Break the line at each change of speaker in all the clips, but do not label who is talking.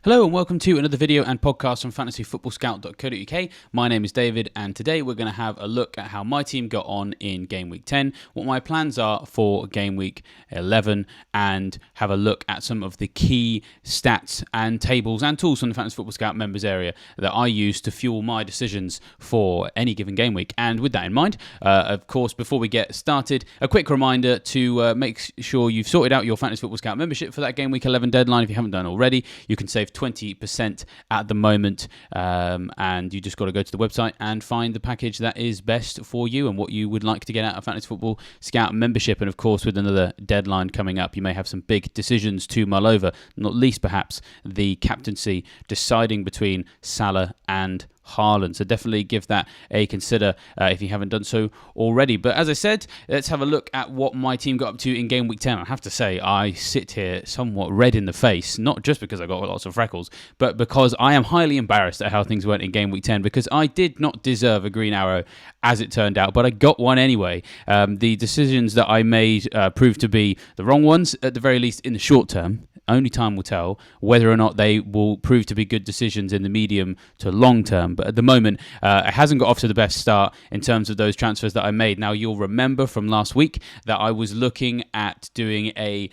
Hello and welcome to another video and podcast from FFScout.co.uk. My name is David and today we're going to have a look at how my team got on in Game Week 10, what my plans are for Game Week 11 and have a look at some of the key stats and tables and tools from the Fantasy Football Scout members area that I use to fuel my decisions for any given game week. And with that in mind, of course, before we get started, a quick reminder to make sure you've sorted out your Fantasy Football Scout membership for that Game Week 11 deadline. If you haven't done already, you can save 20% at the moment, and you just got to go to the website and find the package that is best for you and what you would like to get out of Fantasy Football Scout membership. And of course, with another deadline coming up, you may have some big decisions to mull over, not least perhaps the captaincy, deciding between Salah and Haaland. So definitely give that a consider if you haven't done so already. But as I said, let's have a look at what my team got up to in Game Week 10. I have to say, I sit here somewhat red in the face, not just because I got lots of freckles, but because I am highly embarrassed at how things went in Game Week 10, because I did not deserve a green arrow as it turned out, but I got one anyway. The decisions that I made proved to be the wrong ones, at the very least in the short term. Only time will tell whether or not they will prove to be good decisions in the medium to long term. But at the moment, it hasn't got off to the best start in terms of those transfers that I made. Now, you'll remember from last week that I was looking at doing a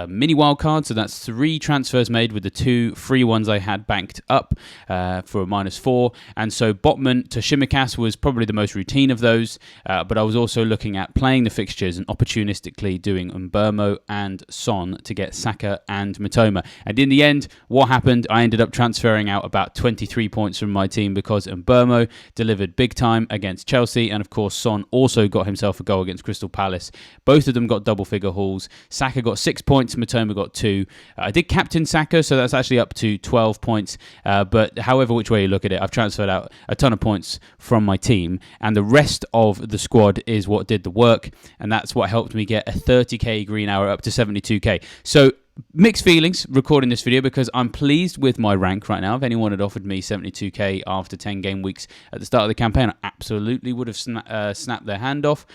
mini wildcard. So that's 3 transfers made with the 2 free ones I had banked up for a -4. And so Botman to Shimikas was probably the most routine of those. But I was also looking at playing the fixtures and opportunistically doing Mbermo and Son to get Saka and Matoma. And in the end, what happened? I ended up transferring out about 23 points from my team because Mbermo delivered big time against Chelsea, and of course Son also got himself a goal against Crystal Palace. Both of them got double figure hauls. Saka got 6 points, Matoma got 2. I did captain Saka, so that's actually up to 12 points. But however which way you look at it, I've transferred out a ton of points from my team, and the rest of the squad is what did the work, and that's what helped me get a 30k green hour up to 72k. So mixed feelings recording this video, because I'm pleased with my rank right now. If anyone had offered me 72k after 10 game weeks at the start of the campaign, I absolutely would have snapped their hand off.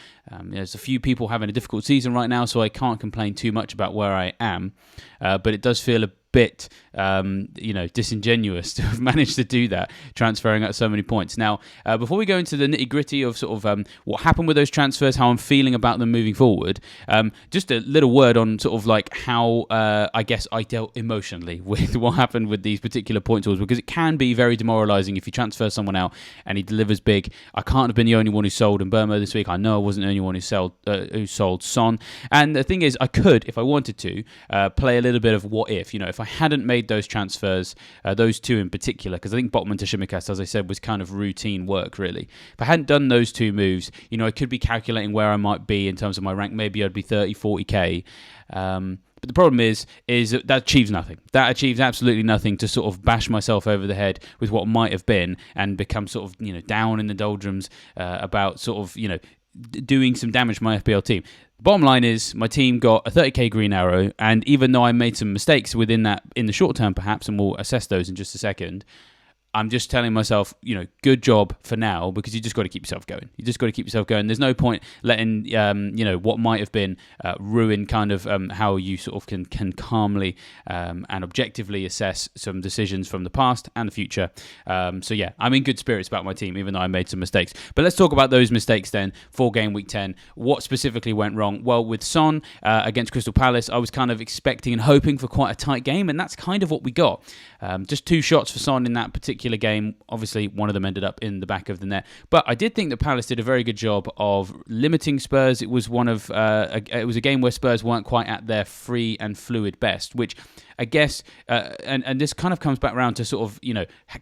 There's a few people having a difficult season right now, so I can't complain too much about where I am. But it does feel a bit disingenuous to have managed to do that, transferring out so many points. Now, before we go into the nitty-gritty of sort of what happened with those transfers, how I'm feeling about them moving forward, just a little word on sort of like how I guess I dealt emotionally with what happened with these particular point tools, because it can be very demoralising if you transfer someone out and he delivers big. I can't have been the only one who sold Mbermo this week. I know I wasn't the only one who sold Son. And the thing is, I could, if I wanted to, play a little bit of what if. If I hadn't made those transfers, those 2 in particular, because I think Botman to Shimikas, as I said, was kind of routine work, really. If I hadn't done those 2 moves, I could be calculating where I might be in terms of my rank. Maybe I'd be 30, 40k. But the problem is that achieves nothing. That achieves absolutely nothing to sort of bash myself over the head with what might have been and become sort of, down in the doldrums about sort of, doing some damage to my FPL team. Bottom line is, my team got a 30k green arrow, and even though I made some mistakes within that in the short term perhaps, and we'll assess those in just a second, I'm just telling myself, good job for now, because you just got to keep yourself going. You just got to keep yourself going. There's no point letting, what might have been ruin kind of how you sort of can calmly and objectively assess some decisions from the past and the future. So yeah, I'm in good spirits about my team, even though I made some mistakes. But let's talk about those mistakes then for Game Week 10. What specifically went wrong? Well, with Son against Crystal Palace, I was kind of expecting and hoping for quite a tight game, and that's kind of what we got. Just 2 shots for Son in that particular game. Obviously, one of them ended up in the back of the net. But I did think that Palace did a very good job of limiting Spurs. It was it was a game where Spurs weren't quite at their free and fluid best, which I guess, and this kind of comes back around to sort of,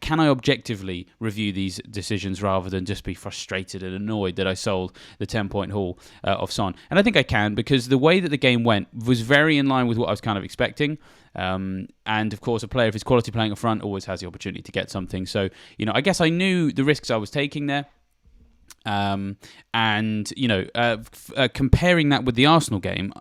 can I objectively review these decisions rather than just be frustrated and annoyed that I sold the 10-point haul of Son? And I think I can, because the way that the game went was very in line with what I was kind of expecting. And of course, a player of his quality playing up front always has the opportunity to get something. So, I guess I knew the risks I was taking there. Comparing that with the Arsenal game,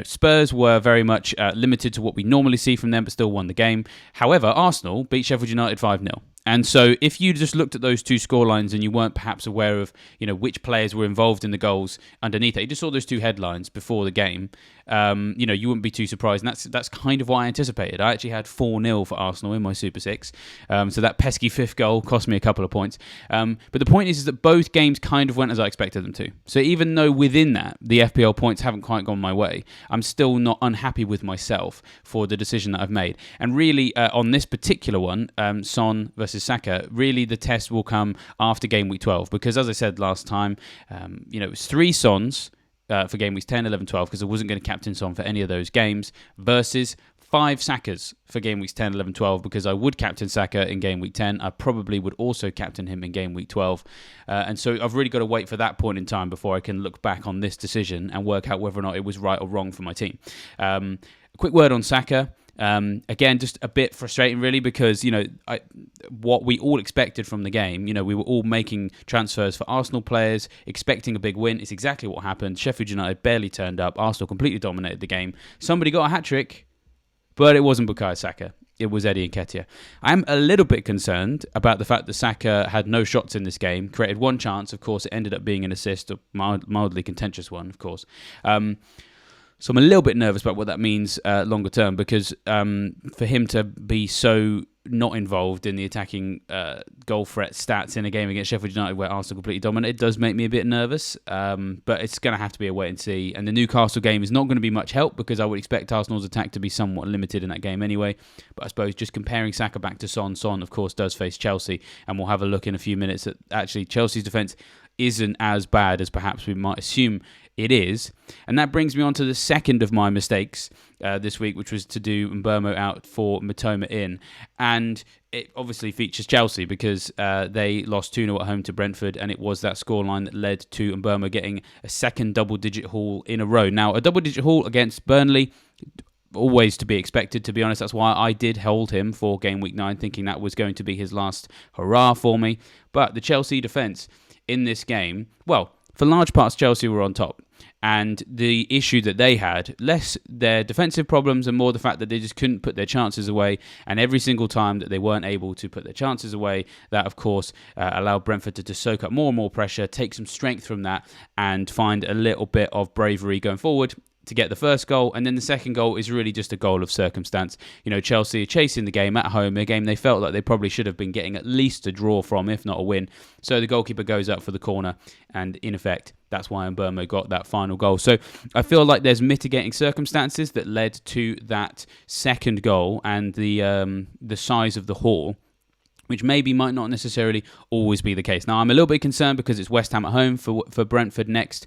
Spurs were very much limited to what we normally see from them, but still won the game. However, Arsenal beat Sheffield United 5-0. And so if you just looked at those two scorelines and you weren't perhaps aware of, which players were involved in the goals underneath it, you just saw those two headlines before the game, you wouldn't be too surprised. And that's kind of what I anticipated. I actually had 4-0 for Arsenal in my Super 6. So that pesky fifth goal cost me a couple of points. But the point is that both games kind of went as I expected them to. So even though within that, the FPL points haven't quite gone my way, I'm still not unhappy with myself for the decision that I've made. And really, on this particular one, Son versus Saka, really the test will come after game week 12. Because as I said last time, it was 3 Sons for game weeks 10, 11, 12, because I wasn't going to captain Son for any of those games, versus 5 Sakas for game weeks 10, 11, 12, because I would captain Saka in game week 10. I probably would also captain him in game week 12. And so I've really got to wait for that point in time before I can look back on this decision and work out whether or not it was right or wrong for my team. A quick word on Saka. Again, just a bit frustrating, really, because what we all expected from the game. We were all making transfers for Arsenal players, expecting a big win. It's exactly what happened. Sheffield United barely turned up. Arsenal completely dominated the game. Somebody got a hat trick, but it wasn't Bukayo Saka. It was Eddie Nketiah. I'm a little bit concerned about the fact that Saka had no shots in this game, created one chance. Of course, it ended up being an assist, a mildly contentious one, of course. So I'm a little bit nervous about what that means longer term, because for him to be so not involved in the attacking goal threat stats in a game against Sheffield United where Arsenal completely dominated does make me a bit nervous. But it's going to have to be a wait and see. And the Newcastle game is not going to be much help, because I would expect Arsenal's attack to be somewhat limited in that game anyway. But I suppose just comparing Saka back to Son, of course, does face Chelsea. And we'll have a look in a few minutes at actually Chelsea's defence isn't as bad as perhaps we might assume it is. And that brings me on to the second of my mistakes this week, which was to do Mbeumo out for Mitoma in. And it obviously features Chelsea, because they lost 2-0 at home to Brentford, and it was that scoreline that led to Mbeumo getting a second double-digit haul in a row. Now, a double-digit haul against Burnley, always to be expected, to be honest. That's why I did hold him for game week 9, thinking that was going to be his last hurrah for me. But the Chelsea defence in this game, well, for large parts, Chelsea were on top. And the issue that they had, less their defensive problems and more the fact that they just couldn't put their chances away. And every single time that they weren't able to put their chances away, that, of course, allowed Brentford to soak up more and more pressure, take some strength from that, and find a little bit of bravery going forward to get the first goal. And then the second goal is really just a goal of circumstance. Chelsea are chasing the game at home, a game they felt like they probably should have been getting at least a draw from, if not a win. So the goalkeeper goes up for the corner, and in effect, that's why Mbeumo got that final goal. So I feel like there's mitigating circumstances that led to that second goal and the size of the haul, which maybe might not necessarily always be the case. Now, I'm a little bit concerned because it's West Ham at home for Brentford next.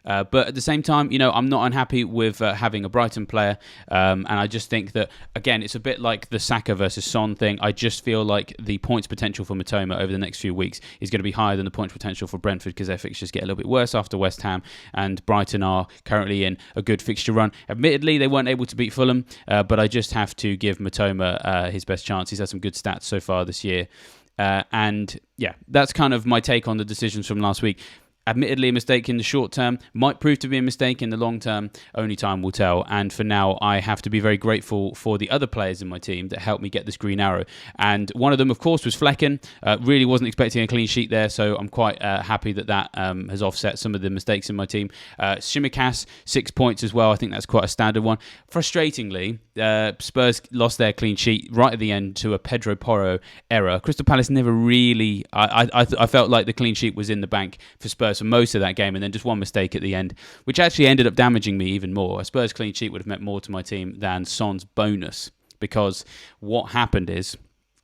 But at the same time, I'm not unhappy with having a Brighton player. And I just think that, again, it's a bit like the Saka versus Son thing. I just feel like the points potential for Mitoma over the next few weeks is going to be higher than the points potential for Brentford, because their fixtures get a little bit worse after West Ham, and Brighton are currently in a good fixture run. Admittedly, they weren't able to beat Fulham, but I just have to give Mitoma his best chance. He's had some good stats so far this year. And yeah, that's kind of my take on the decisions from last week. Admittedly, a mistake in the short term, might prove to be a mistake in the long term. Only time will tell. And for now, I have to be very grateful for the other players in my team that helped me get this green arrow. And one of them, of course, was Flecken. Really wasn't expecting a clean sheet there, so I'm quite happy that has offset some of the mistakes in my team. Shimikas, 6 points as well. I think that's quite a standard one. Frustratingly, Spurs lost their clean sheet right at the end to a Pedro Porro error. Crystal Palace never really... I felt like the clean sheet was in the bank for Spurs for most of that game, and then just one mistake at the end, which actually ended up damaging me even more. A Spurs clean sheet would have meant more to my team than Son's bonus, because what happened is,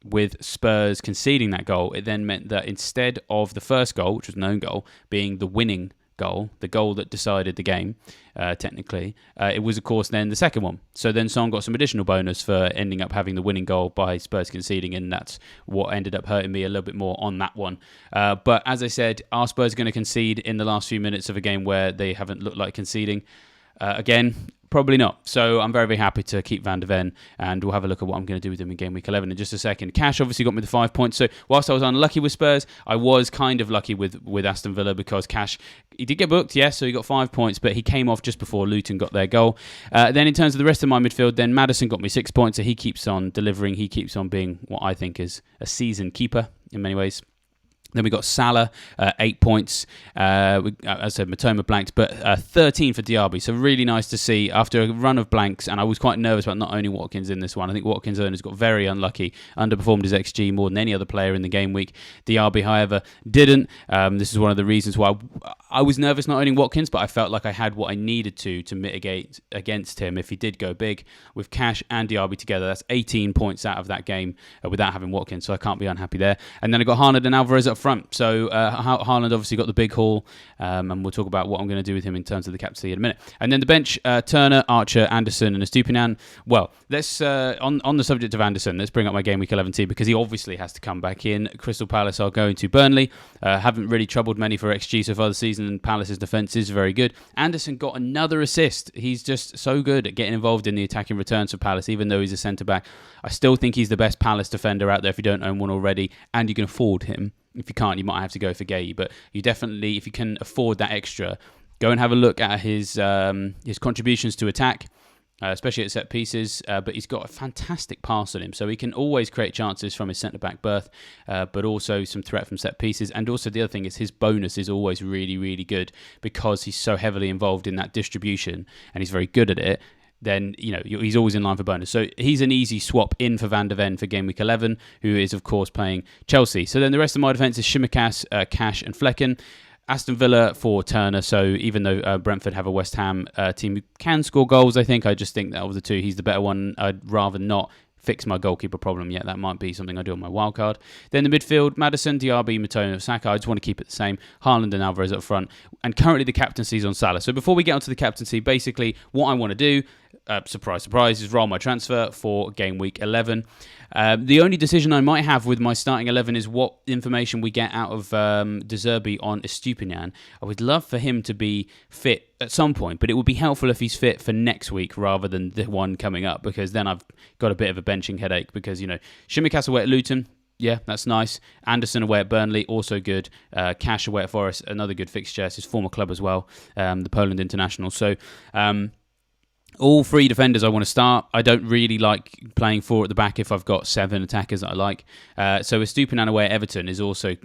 with Spurs conceding that goal, it then meant that instead of the first goal, which was an own goal, being the winning goal, the goal that decided the game, technically, it was, of course, then the second one. So then Son got some additional bonus for ending up having the winning goal by Spurs conceding, and that's what ended up hurting me a little bit more on that one. But as I said, are Spurs going to concede in the last few minutes of a game where they haven't looked like conceding? Again, Probably not. So I'm very, very happy to keep Van de Ven, and we'll have a look at what I'm going to do with him in game week 11 in just a second. Cash obviously got me the 5 points. So whilst I was unlucky with Spurs, I was kind of lucky with Aston Villa because Cash, he did get booked, yes, so he got 5 points, but he came off just before Luton got their goal. Then in terms of the rest of my midfield, then Maddison got me 6 points, so he keeps on delivering. He keeps on being what I think is a seasoned keeper in many ways. Then we got Salah, 8 points. As I said, Matoma blanked, but 13 for Diaby. So really nice to see after a run of blanks. And I was quite nervous about not owning Watkins in this one. I think Watkins' owners got very unlucky, underperformed his XG more than any other player in the game week. Diaby, however, didn't. This is one of the reasons why I was nervous not owning Watkins, but I felt like I had what I needed to mitigate against him if he did go big. With Cash and Diaby together, that's 18 points out of that game without having Watkins, so I can't be unhappy there. And then I got Haaland and Alvarez up front. So Haaland obviously got the big haul, and we'll talk about what I'm going to do with him in terms of the captaincy in a minute. And then the bench, Turner, Archer, Anderson, and Estupiñán. Well, let's on the subject of Anderson, let's bring up my game week 11 team because he obviously has to come back in. Crystal Palace are going to Burnley. Haven't really troubled many for XG so far this season, and Palace's defence is very good. Anderson got another assist. He's just so good at getting involved in the attacking returns for Palace, even though he's a centre-back. I still think he's the best Palace defender out there if you don't own one already, and you can afford him. If you can't, you might have to go for Gay, but you definitely, if you can afford that extra, go and have a look at his contributions to attack, especially at set pieces. But he's got a fantastic pass on him, so he can always create chances from his centre-back berth, but also some threat from set pieces. And also the other thing is his bonus is always really, really good because he's so heavily involved in that distribution, and he's very good at it. Then, he's always in line for bonus. So he's an easy swap in for Van de Ven for game week 11, who is, of course, playing Chelsea. So then the rest of my defence is Shimikas, Cash and Flecken. Aston Villa for Turner. So even though Brentford have a West Ham team who can score goals, I just think that of the two, he's the better one. I'd rather not fix my goalkeeper problem yet. That might be something I do on my wildcard. Then the midfield, Maddison, Diaby, Matoma, Saka. I just want to keep it the same. Haaland and Alvarez up front. And currently the captaincy is on Salah. So before we get onto the captaincy, basically what I want to do, surprise, surprise, is roll my transfer for game week 11. The only decision I might have with my starting 11 is what information we get out of De Zerbi on Estupiñán. I would love for him to be fit at some point, but it would be helpful if he's fit for next week rather than the one coming up, because then I've got a bit of a benching headache because, Shimikas away at Luton. Yeah, that's nice. Anderson away at Burnley, also good. Cash away at Forest, another good fixture. It's his former club as well, the Poland International. So, all three defenders I want to start. I don't really like playing four at the back if I've got 7 attackers that I like. So Estupiñán away at Everton is also,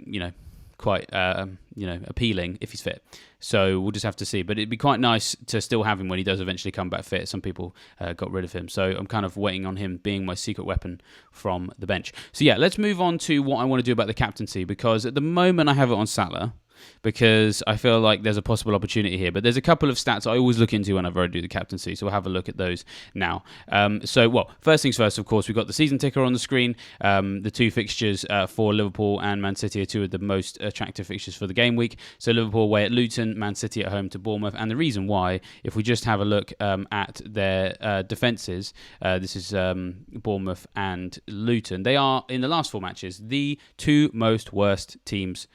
quite, appealing if he's fit. So we'll just have to see. But it'd be quite nice to still have him when he does eventually come back fit. Some people got rid of him. So I'm kind of waiting on him being my secret weapon from the bench. So yeah, let's move on to what I want to do about the captaincy, because at the moment I have it on Salah, because I feel like there's a possible opportunity here. But there's a couple of stats I always look into whenever I do the captaincy, so we'll have a look at those now. First things first, of course, we've got the season ticker on the screen. The two fixtures for Liverpool and Man City are two of the most attractive fixtures for the game week. So Liverpool away at Luton, Man City at home to Bournemouth. And the reason why, if we just have a look at their defences, this is Bournemouth and Luton. They are, in the last 4 matches, the two most worst teams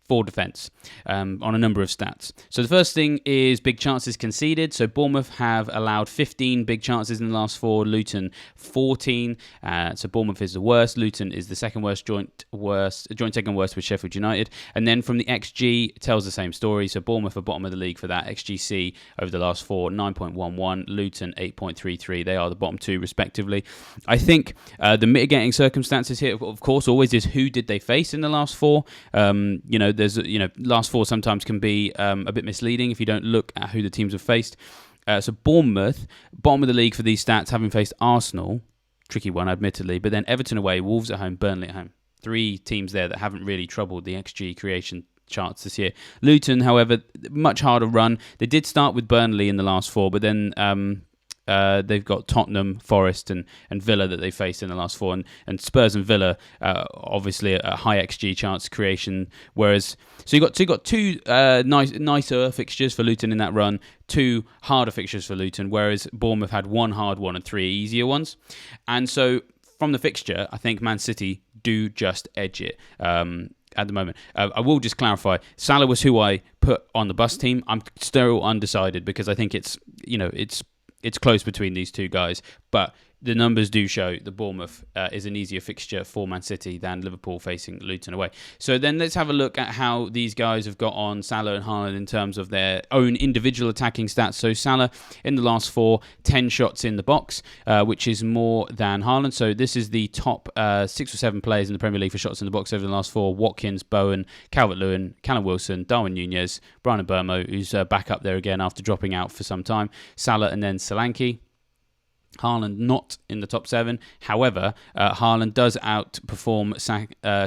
for defence on a number of stats. So the first thing is big chances conceded. So Bournemouth have allowed 15 big chances in the last 4, Luton 14. So Bournemouth is the worst, Luton is the second worst, joint second worst with Sheffield United. And then from the XG, tells the same story. So Bournemouth are bottom of the league for that. XGC over the last 4, 9.11, Luton 8.33. They are the bottom 2 respectively. I think the mitigating circumstances here, of course, always is who did they face in the last 4. There's last 4 sometimes can be a bit misleading if you don't look at who the teams have faced. So Bournemouth, bottom of the league for these stats, having faced Arsenal, tricky one admittedly, but then Everton away, Wolves at home, Burnley at home. 3 teams there that haven't really troubled the XG creation charts this year. Luton, however, much harder run. They did start with Burnley in the last 4, but then they've got Tottenham, Forest and Villa that they faced in the last 4, and Spurs and Villa obviously a high XG chance creation, whereas so you got two nicer fixtures for Luton in that run, 2 harder fixtures for Luton, whereas Bournemouth had 1 hard one and 3 easier ones. And so from the fixture, I think Man City do just edge it at the moment. I will just clarify, Salah was who I put on the bus team. I'm still undecided because I think it's it's close between these two guys, but the numbers do show that Bournemouth is an easier fixture for Man City than Liverpool facing Luton away. So then let's have a look at how these guys have got on, Salah and Haaland, in terms of their own individual attacking stats. So Salah, in the last 4, 10 shots in the box, which is more than Haaland. So this is the top 6 or 7 players in the Premier League for shots in the box over the last 4. Watkins, Bowen, Calvert-Lewin, Callum Wilson, Darwin Nunez, Brian Mbeumo, who's back up there again after dropping out for some time, Salah, and then Solanke. Haaland not in the top 7. However, Haaland does outperform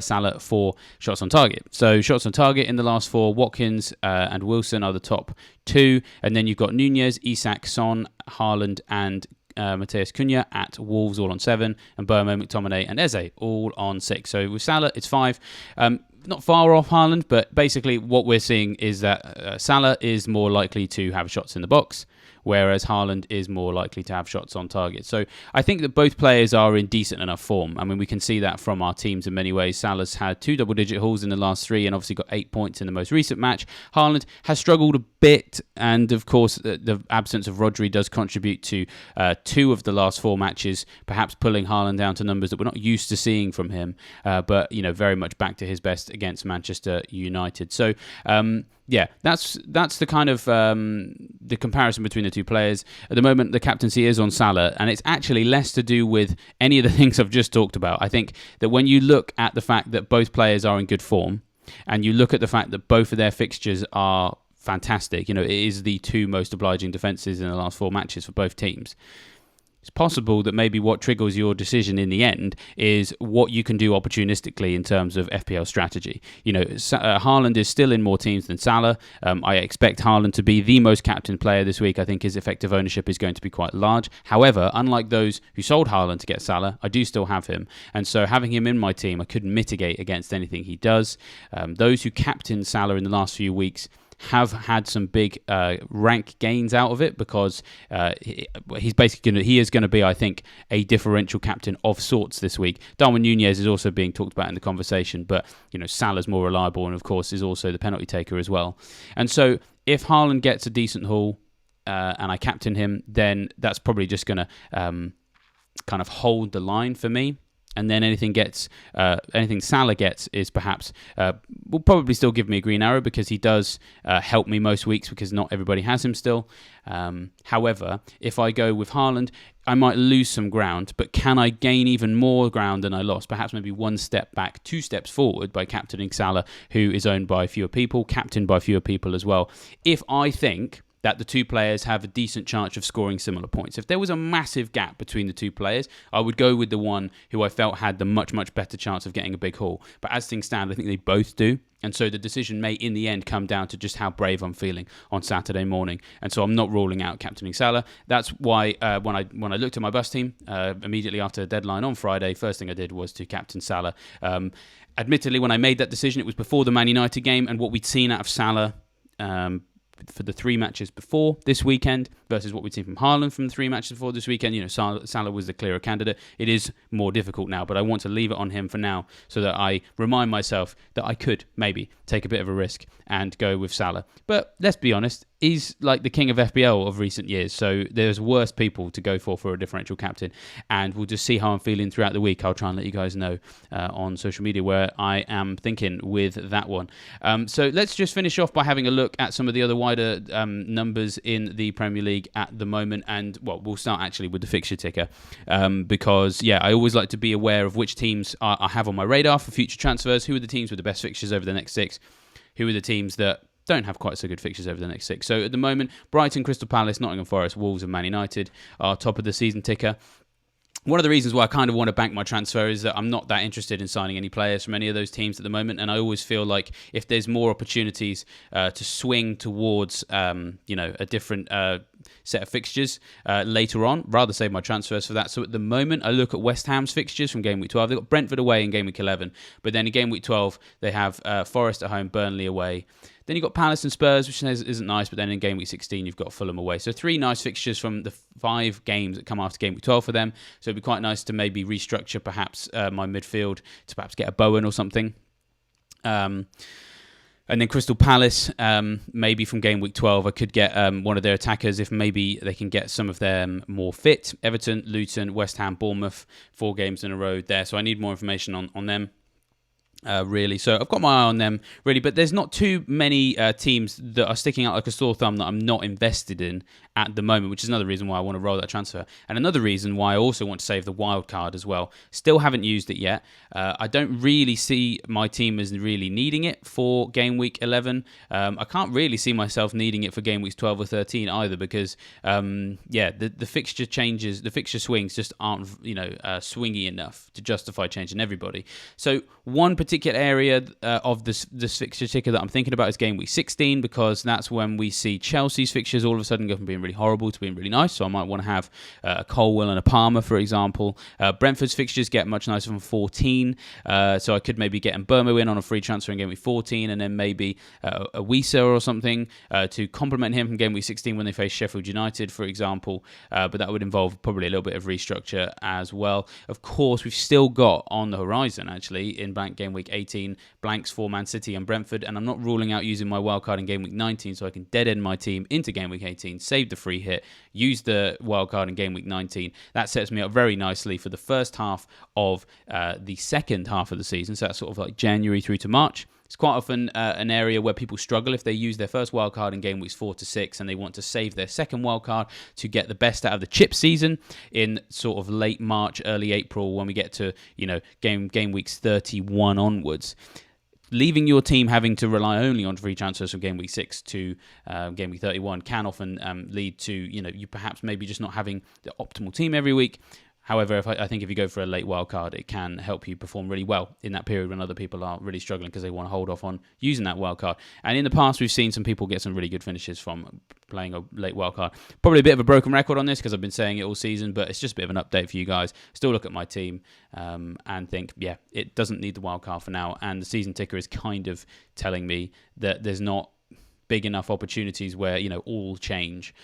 Salah for shots on target. So shots on target in the last 4, Watkins and Wilson are the top 2. And then you've got Nunez, Isak, Son, Haaland and Matheus Cunha at Wolves all on 7. And Bournemouth, McTominay and Eze all on 6. So with Salah, it's 5. Not far off Haaland, but basically what we're seeing is that Salah is more likely to have shots in the box, whereas Haaland is more likely to have shots on target. So I think that both players are in decent enough form. I mean, we can see that from our teams in many ways. Salah's had 2 double-digit hauls in the last 3 and obviously got 8 points in the most recent match. Haaland has struggled a bit, and of course the absence of Rodri does contribute to 2 of the last 4 matches, perhaps pulling Haaland down to numbers that we're not used to seeing from him, but very much back to his best against Manchester United. So yeah, that's the kind of the comparison between the two players. At the moment, the captaincy is on Salah, and it's actually less to do with any of the things I've just talked about. I think that when you look at the fact that both players are in good form, and you look at the fact that both of their fixtures are fantastic, it is the 2 most obliging defences in the last 4 matches for both teams. It's possible that maybe what triggers your decision in the end is what you can do opportunistically in terms of FPL strategy. Haaland is still in more teams than Salah. I expect Haaland to be the most captain player this week. I think his effective ownership is going to be quite large. However, unlike those who sold Haaland to get Salah, I do still have him. And so having him in my team, I could mitigate against anything he does. Those who captained Salah in the last few weeks have had some big rank gains out of it, because he's basically he is going to be, I think, a differential captain of sorts this week. Darwin Nunez is also being talked about in the conversation, but Salah's more reliable and of course is also the penalty taker as well. And so if Haaland gets a decent haul and I captain him, then that's probably just going to kind of hold the line for me. And then anything Salah gets is perhaps will probably still give me a green arrow, because he does help me most weeks, because not everybody has him still. However, if I go with Haaland, I might lose some ground, but can I gain even more ground than I lost? Perhaps maybe 1 step back, 2 steps forward by captaining Salah, who is owned by fewer people, captained by fewer people as well. If I think that the 2 players have a decent chance of scoring similar points. If there was a massive gap between the 2 players, I would go with the one who I felt had the much, much better chance of getting a big haul. But as things stand, I think they both do. And so the decision may, in the end, come down to just how brave I'm feeling on Saturday morning. And so I'm not ruling out captaining Salah. That's why when I looked at my bus team, immediately after the deadline on Friday, first thing I did was to captain Salah. Admittedly, when I made that decision, it was before the Man United game, and what we'd seen out of Salah for the 3 matches before this weekend versus what we'd seen from Haaland from the 3 matches before this weekend. Salah was the clearer candidate. It is more difficult now, but I want to leave it on him for now so that I remind myself that I could maybe take a bit of a risk and go with Salah. But let's be honest, he's like the king of FPL of recent years, so there's worse people to go for a differential captain, and we'll just see how I'm feeling throughout the week. I'll try and let you guys know on social media where I am thinking with that one. So let's just finish off by having a look at some of the other wider numbers in the Premier League at the moment, and we'll start actually with the fixture ticker, because I always like to be aware of which teams I have on my radar for future transfers. Who are the teams with the best fixtures over the next 6? Who are the teams that don't have quite so good fixtures over the next 6? So at the moment, Brighton, Crystal Palace, Nottingham Forest, Wolves and Man United are top of the season ticker. One of the reasons why I kind of want to bank my transfer is that I'm not that interested in signing any players from any of those teams at the moment, and I always feel like if there's more opportunities to swing towards a different set of fixtures later on, rather save my transfers for that. So at the moment, I look at West Ham's fixtures from Game Week 12. They've got Brentford away in Game Week 11, but then in Game Week 12, they have Forest at home, Burnley away. Then you've got Palace and Spurs, which isn't nice, but then in Game Week 16, you've got Fulham away. So 3 nice fixtures from the 5 games that come after Game Week 12 for them. So it'd be quite nice to maybe restructure perhaps my midfield to perhaps get a Bowen or something. And then Crystal Palace, maybe from game week 12, I could get one of their attackers if maybe they can get some of them more fit. Everton, Luton, West Ham, Bournemouth, 4 games in a row there. So I need more information on them. Really, so I've got my eye on them really, but there's not too many teams that are sticking out like a sore thumb that I'm not invested in at the moment, which is another reason why I want to roll that transfer, and another reason why I also want to save the wild card as well. Still haven't used it yet. I don't really see my team as really needing it for game week 11. I can't really see myself needing it for game weeks 12 or 13 either, because the fixture changes, the fixture swings just aren't swingy enough to justify changing everybody. So one particular area of this fixture ticker that I'm thinking about is game week 16, because that's when we see Chelsea's fixtures all of a sudden go from being really horrible to being really nice. So I might want to have a Colwill and a Palmer, for example. Brentford's fixtures get much nicer from 14, so I could maybe get Mbeumo in on a free transfer in game week 14, and then maybe a Wisa or something to complement him from game week 16 when they face Sheffield United, for example. But that would involve probably a little bit of restructure as well. Of course, we've still got on the horizon, actually, in blank game week 18, blanks for Man City and Brentford, and I'm not ruling out using my wildcard in game week 19, so I can dead end my team into game week 18, save the free hit, use the wildcard in game week 19. That sets me up very nicely for the first half of the second half of the season, so that's sort of like January through to March. It's quite often an area where people struggle if they use their first wildcard in game weeks 4 to 6 and they want to save their second wildcard to get the best out of the chip season in sort of late March, early April, when we get to game weeks 31 onwards. Leaving your team having to rely only on free transfers from game week 6 to game week 31 can often lead to you perhaps maybe just not having the optimal team every week. However, I think if you go for a late wildcard, it can help you perform really well in that period when other people are really struggling because they want to hold off on using that wildcard. And in the past, we've seen some people get some really good finishes from playing a late wildcard. Probably a bit of a broken record on this because I've been saying it all season, but it's just a bit of an update for you guys. Still look at my team and think, it doesn't need the wildcard for now. And the season ticker is kind of telling me that there's not big enough opportunities where, all change.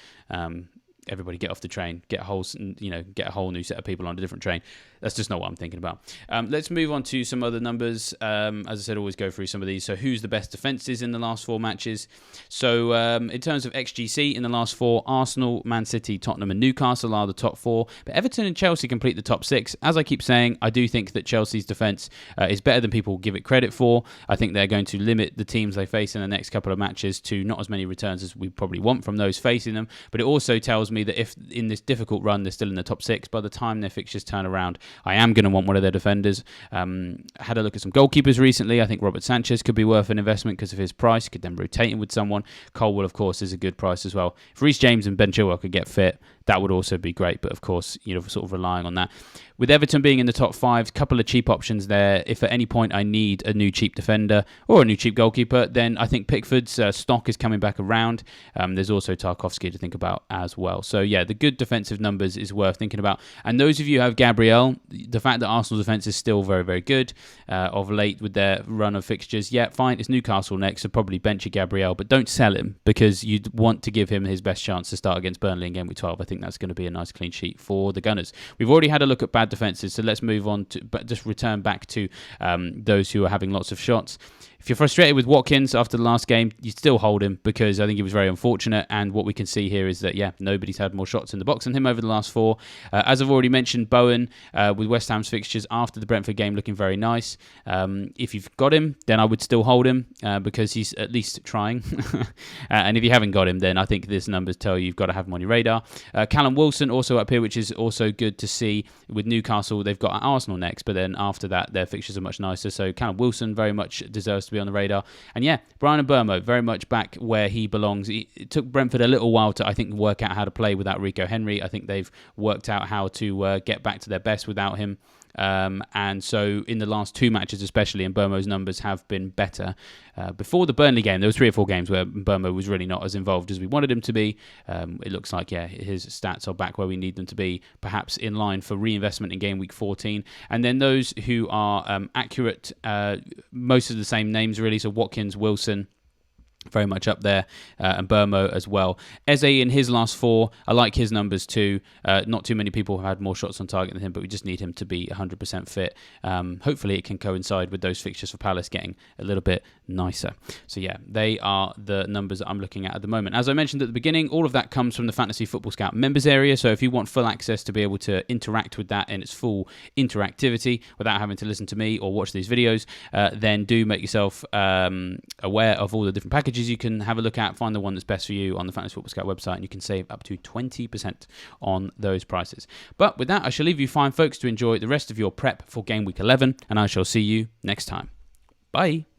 Everybody get off the train, get a whole new set of people on a different train. That's just not what I'm thinking about. Let's move on to some other numbers. As I said, always go through some of these. So who's the best defences in the last 4 matches? So in terms of XGC in the last 4, Arsenal, Man City, Tottenham and Newcastle are the top 4. But Everton and Chelsea complete the top 6. As I keep saying, I do think that Chelsea's defence is better than people give it credit for. I think they're going to limit the teams they face in the next couple of matches to not as many returns as we probably want from those facing them. But it also tells me that if in this difficult run they're still in the top 6, by the time their fixtures turn around, I am going to want one of their defenders. Had a look at some goalkeepers recently. I think Robert Sanchez could be worth an investment because of his price. Could then rotate him with someone. Colwill, of course, is a good price as well. If Reece James and Ben Chilwell could get fit, that would also be great. But of course, sort of relying on that. With Everton being in the top 5, couple of cheap options there. If at any point I need a new cheap defender or a new cheap goalkeeper, then I think Pickford's stock is coming back around. There's also Tarkowski to think about as well. So yeah, the good defensive numbers is worth thinking about. And those of you who have Gabriel, the fact that Arsenal's defence is still very, very good of late with their run of fixtures, yeah, fine. It's Newcastle next, so probably bench your Gabriel, but don't sell him because you'd want to give him his best chance to start against Burnley in game week 12. I think that's going to be a nice clean sheet for the Gunners. We've already had a look at bad defences, so let's move on to, but just return back to those who are having lots of shots. If you're frustrated with Watkins after the last game, you still hold him because I think he was very unfortunate. And what we can see here is that, nobody's had more shots in the box than him over the last 4. As I've already mentioned, Bowen with West Ham's fixtures after the Brentford game looking very nice. If you've got him, then I would still hold him because he's at least trying. And if you haven't got him, then I think these numbers tell you you've got to have him on your radar. Callum Wilson also up here, which is also good to see. With Newcastle, they've got Arsenal next, but then after that, their fixtures are much nicer. So Callum Wilson very much deserves to be on the radar. And Brian Mbeumo very much back where he belongs. It took Brentford a little while to, I think, work out how to play without Rico Henry. I think they've worked out how to get back to their best without him. And so in the last 2 matches especially, Mbeumo's numbers have been better. Before the Burnley game, there was 3 or 4 games where Mbeumo was really not as involved as we wanted him to be. It looks like, his stats are back where we need them to be, perhaps in line for reinvestment in game week 14. And then those who are accurate, most of the same names really, so Watkins, Wilson, very much up there, and Burmo as well. Eze in his last 4, I like his numbers too. Not too many people have had more shots on target than him, but we just need him to be 100% fit. Hopefully it can coincide with those fixtures for Palace getting a little bit nicer. So yeah, they are the numbers that I'm looking at the moment. As I mentioned at the beginning, all of that comes from the Fantasy Football Scout members area, so if you want full access to be able to interact with that in its full interactivity without having to listen to me or watch these videos, then do make yourself aware of all the different packages you can have a look at. Find the one that's best for you on the Fantasy Football Scout website, and you can save up to 20% on those prices. But with that, I shall leave you fine folks to enjoy the rest of your prep for Game Week 11, and I shall see you next time. Bye.